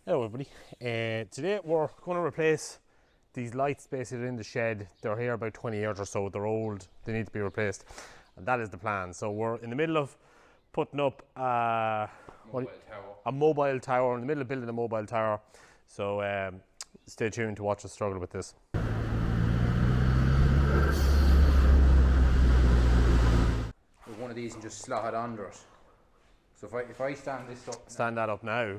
Hello everybody. Today we're going to replace these lights basically in the shed. They're here about 20 years or so. They're old. They need to be replaced. And that is the plan. So we're in the middle of putting up a mobile tower. In the middle of building a mobile tower. So stay tuned to watch us struggle with this. With one of these and just slot it under it. So if I stand this up. Stand that up now.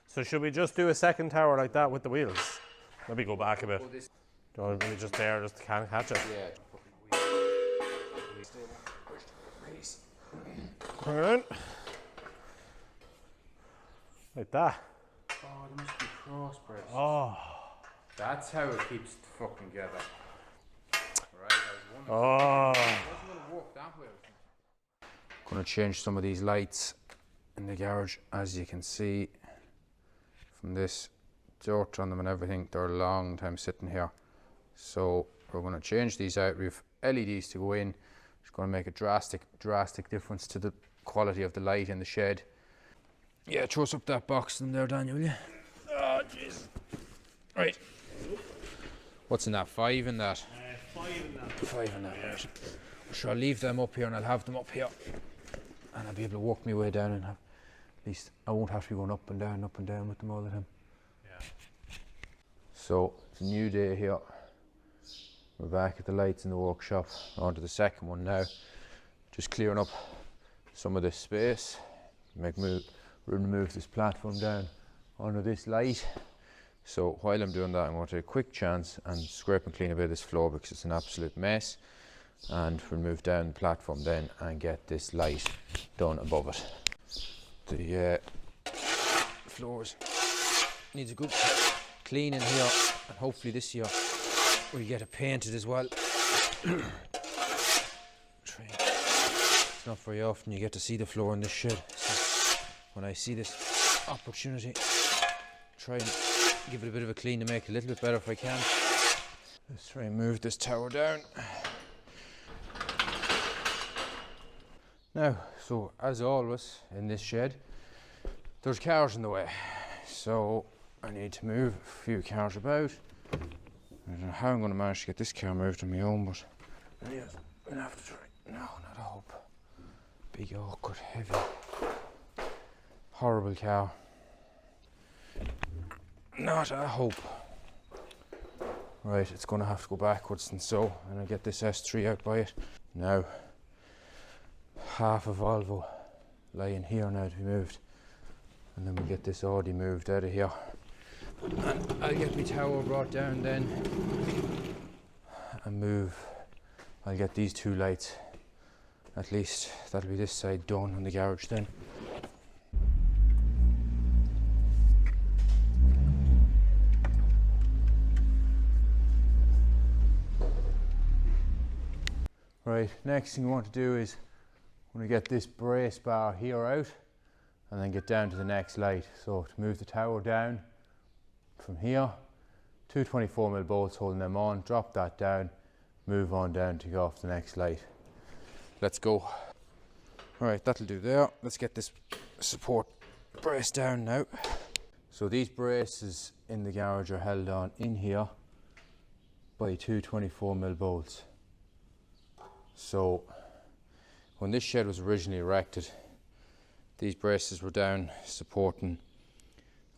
So should we just do a second tower like that with the wheels? Maybe go back a bit. Don't maybe just there, just can't catch it. Yeah. Bring it in. Like that. Oh, there must be cross brace. Oh. That's how it keeps it fucking together. Right, I was wondering. Oh. It wasn't going to work that way. Going to change some of these lights in the garage, as you can see. From this dirt on them and everything, they're a long time sitting here. So we're going to change these out. We've LEDs to go in. It's going to make a drastic difference to the quality of the light in the shed. Yeah, throw us up that box in there, Daniel, will you? Oh, jeez. Right. What's in that? 5 in that? 5 in that. 5 in that, right. Sure, I'll leave them up here and I'll have them up here. And I'll be able to work my way down and have, at least I won't have to be going up and down with them all the time. Yeah. So it's a new day here. We're back at the lights in the workshop. On to the second one now. Just clearing up some of this space. Remove this platform down onto this light. So while I'm doing that, I'm going to take a quick chance and scrape and clean a bit of this floor because it's an absolute mess. And we'll move down the platform then and get this light done above it. The floors needs a good clean in here, and hopefully this year we'll get it painted as well. It's not very often you get to see the floor in this shed, so when I see this opportunity, try and give it a bit of a clean to make it a little bit better if I can. Let's try and move this tower down. Now, so as always in this shed, there's cars in the way. So I need to move a few cars about. I don't know how I'm going to manage to get this car moved on my own, but I'm going to have to try. No, not a hope. Big, awkward, heavy, horrible car. Not a hope. Right, it's going to have to go backwards and so, and I get this S3 out by it. Now, half a Volvo lying here now to be moved, and then we'll get this Audi moved out of here, and I'll get my tower brought down then and I'll get these 2 lights, at least that'll be this side done in the garage then. Right, next thing we want to do is I'm going to get this brace bar here out and then get down to the next light. So to move the tower down from here, 2 24mm bolts holding them on, drop that down, move on down to go off the next light. Let's go. Alright, that'll do there. Let's get this support brace down now. So these braces in the garage are held on in here by 2 24mm bolts. So when this shed was originally erected, these braces were down supporting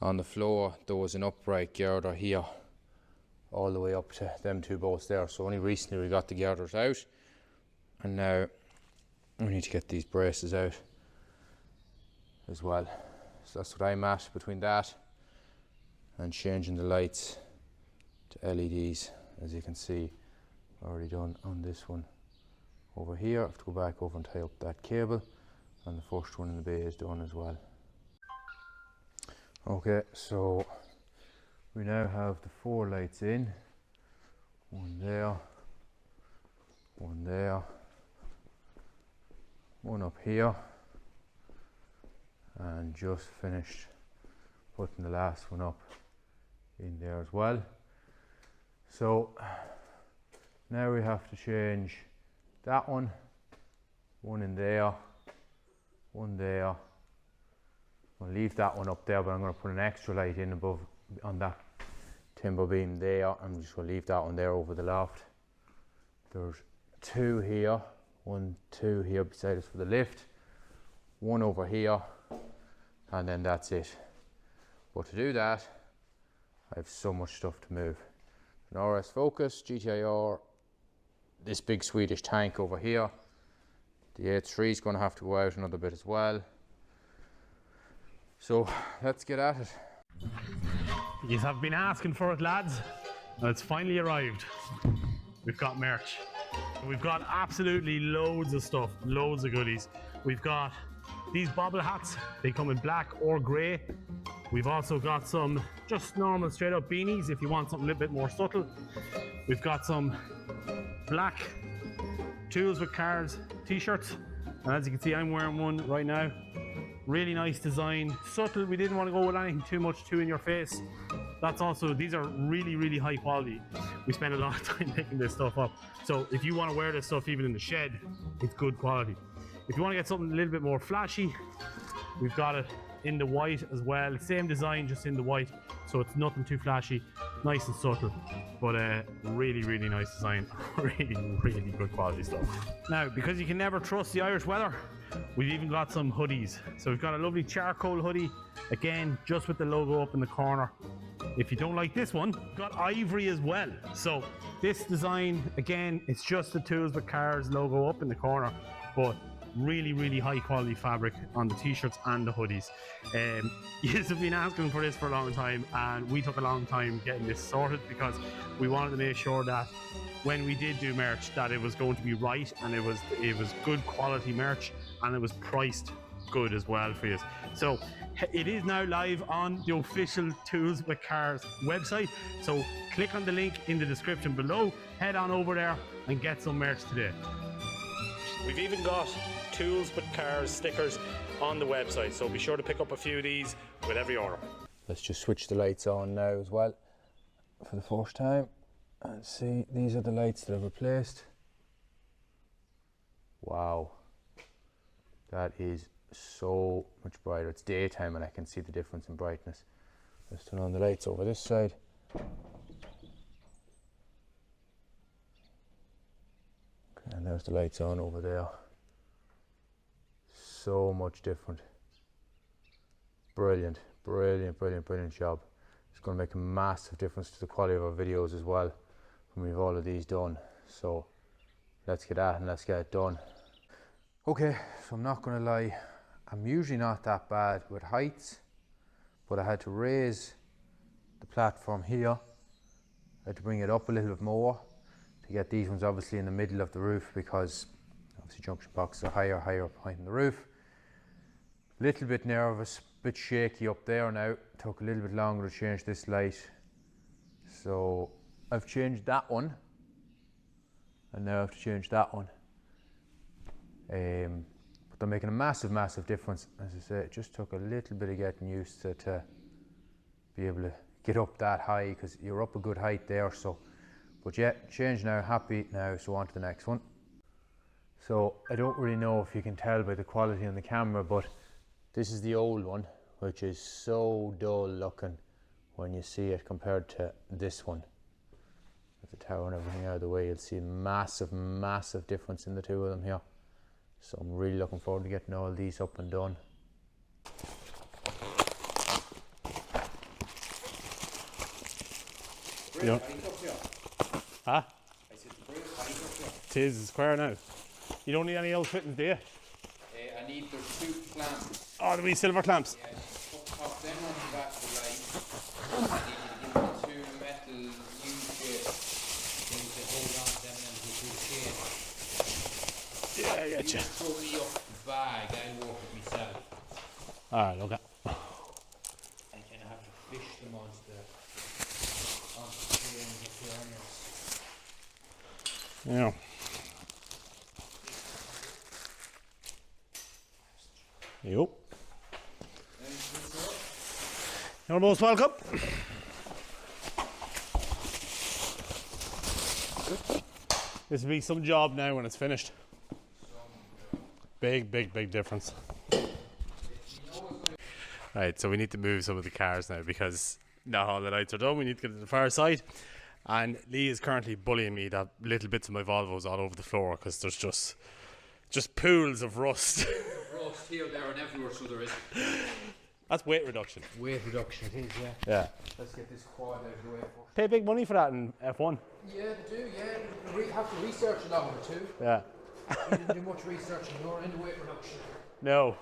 on the floor. There was an upright girder here all the way up to them 2 bolts there. So only recently we got the girders out, and now we need to get these braces out as well. So that's what I'm at between that and changing the lights to LEDs. As you can see, already done on this one. Over here, I have to go back over and tie up that cable, and the first one in the bay is done as well. Okay, so we now have the 4 lights in. One there, one up here, and just finished putting the last one up in there as well. So now we have to change that one in there, one there, I'll leave that one up there, but I'm going to put an extra light in above on that timber beam there. I'm just going to leave that one there over the loft. There's 2 here, 1, 2 here beside us for the lift, 1 over here, and then that's it. But to do that, I have so much stuff to move. An RS Focus, GTIR, this big Swedish tank over here. The A3 is going to have to go out another bit as well. So let's get at it. You have been asking for it, lads, and it's finally arrived. We've got merch. We've got absolutely loads of stuff, loads of goodies. We've got these bobble hats. They come in black or grey. We've also got some just normal straight up beanies if you want something a little bit more subtle. We've got some black Tools with Carz t-shirts, and as you can see, I'm wearing one right now. Really nice design, subtle. We didn't want to go with anything too much too in your face. That's also, these are really, really high quality. We spend a lot of time picking this stuff up. So if you want to wear this stuff even in the shed, it's good quality. If you want to get something a little bit more flashy, we've got it in the white as well. Same design, just in the white. So it's nothing too flashy, nice and subtle, but really, really nice design. Really, really good quality stuff. Now, because you can never trust the Irish weather, we've even got some hoodies. So we've got a lovely charcoal hoodie, again, just with the logo up in the corner. If you don't like this one, we've got ivory as well. So this design, again, it's just the Tools with Carz logo up in the corner, but really, really high quality fabric on the t-shirts and the hoodies. You have been asking for this for a long time, and we took a long time getting this sorted because we wanted to make sure that when we did do merch that it was going to be right, and it was good quality merch, and it was priced good as well for you. So it is now live on the official Tools with Carz website, so click on the link in the description below, head on over there and get some merch today. We've even got Tools with Carz stickers on the website, so be sure to pick up a few of these with every order. Let's just switch the lights on now as well for the first time, and see, these are the lights that I've replaced. Wow, that is so much brighter. It's daytime and I can see the difference in brightness. Let's turn on the lights over this side. Okay, and there's the lights on over there. So much different. Brilliant, brilliant, brilliant, brilliant job. It's going to make a massive difference to the quality of our videos as well when we've all of these done. So let's get at it and let's get it done. Okay, so I'm not going to lie, I'm usually not that bad with heights, but I had to raise the platform here. I had to bring it up a little bit more to get these ones obviously in the middle of the roof, because obviously junction boxes are higher up behind the roof. Little bit nervous, bit shaky up there now. Took a little bit longer to change this light. So I've changed that one, and now I have to change that one. But they're making a massive, massive difference. As I say, it just took a little bit of getting used to be able to get up that high, because you're up a good height there. So, but yeah, change now, happy now, so on to the next one. So I don't really know if you can tell by the quality on the camera, but this is the old one, which is so dull looking when you see it compared to this one. With the tower and everything out of the way, you'll see a massive, massive difference in the two of them here. So I'm really looking forward to getting all these up and done. Yeah. Huh? It is square now. You don't need any old fittings, do you? I need those 2 clamps. Oh, the wee silver clamps. Yeah, pop them on the back of the light. I need to give me 2 metal U-shaped things that hold on to them and the 2 chains. Yeah, I get you. Throw me up the bag, I walk it myself. Alright, okay. I kind of have to fish them onto the chains up here. Yeah. Yep. You're most welcome. This will be some job now when it's finished. Big, big, big difference. Right, so we need to move some of the cars now because not all the lights are done. We need to get to the far side. And Lee is currently bullying me that little bits of my Volvo's all over the floor because there's just pools of rust. Rust here, there, and everywhere, so there is. That's weight reduction. Weight reduction, it is, yeah. Yeah. Let's get this quad out of the way first. Pay big money for that in F1. Yeah, they do, yeah. We have to research a lot of it too. Yeah. We didn't do much research and you're into weight reduction. No.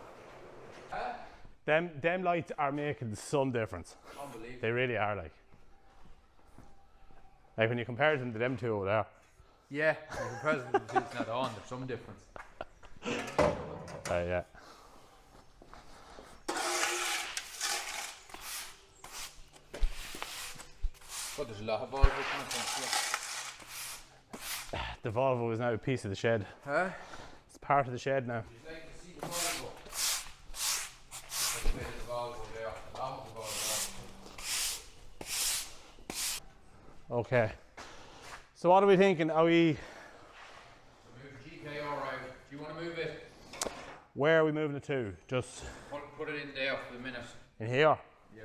Them lights are making some difference. Unbelievable. They really are, like when you compare them to them two over there. Yeah, in comparison to the not on, there's some difference. Yeah. But there's a lot of Volvo content here. The Volvo is now a piece of the shed. Huh? It's part of the shed now. You'd like to see the Volvo? There's a bit of the Volvo there, a lot of the Volvo. Okay. So what are we thinking? Are we... Move the GKR out. Do you want to move it? Where are we moving it to? Just... Put it in there for the minute. in here? Yeah,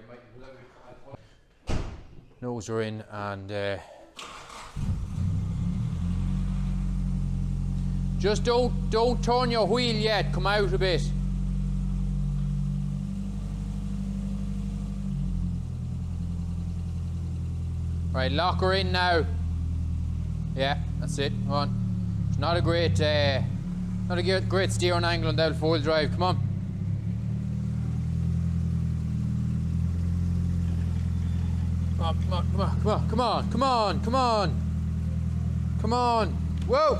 nose are in and just don't turn your wheel yet, come out a bit. Right, lock her in now. Yeah, that's it. Come on. It's not a great steering angle on that four-wheel drive. Come on. Come on. Whoa!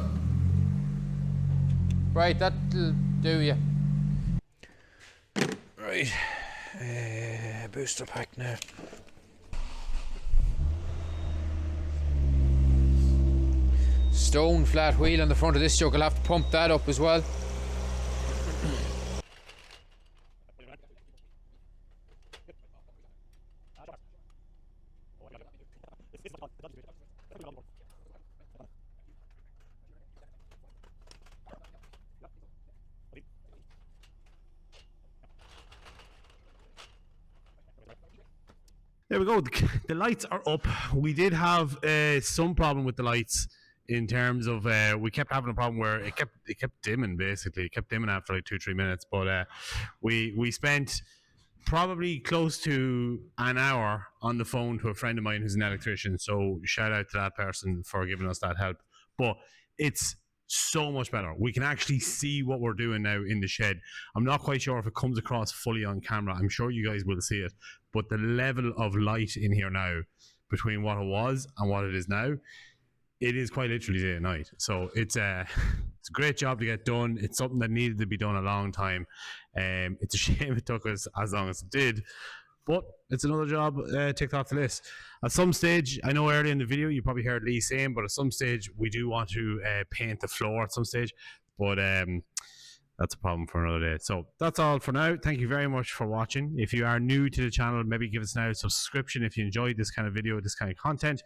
Right, that'll do you. Right. Booster pack now. Stone flat wheel on the front of this truck. I'll have to pump that up as well. There we go. The lights are up. We did have some problem with the lights in terms of we kept having a problem where it kept dimming. Basically, it kept dimming after like 2-3 minutes. But we spent probably close to an hour on the phone to a friend of mine who's an electrician. So shout out to that person for giving us that help. But it's so much better. We can actually see what we're doing now in the shed. I'm not quite sure if it comes across fully on camera. I'm sure you guys will see it. But the level of light in here now, between what it was and what it is now, it is quite literally day and night. So it's a great job to get done. It's something that needed to be done a long time. It's a shame it took us as long as it did. But it's another job ticked off the list. At some stage, I know earlier in the video, you probably heard Lee saying, but at some stage, we do want to paint the floor at some stage. But that's a problem for another day. So that's all for now. Thank you very much for watching. If you are new to the channel, maybe give us now a subscription if you enjoyed this kind of video, this kind of content.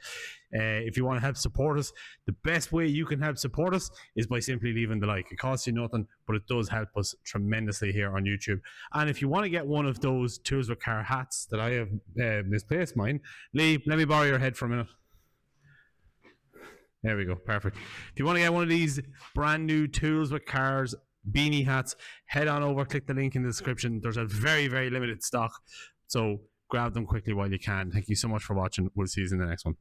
If you want to help support us, the best way you can help support us is by simply leaving the like. It costs you nothing, but it does help us tremendously here on YouTube. And if you want to get one of those Tools with Car hats that I have misplaced mine, Lee, let me borrow your head for a minute. There we go. Perfect. If you want to get one of these brand new Tools with Cars beanie hats, head on over, click the link in the description. There's a very, very limited stock, so grab them quickly while you can. Thank you so much for watching. We'll see you in the next one.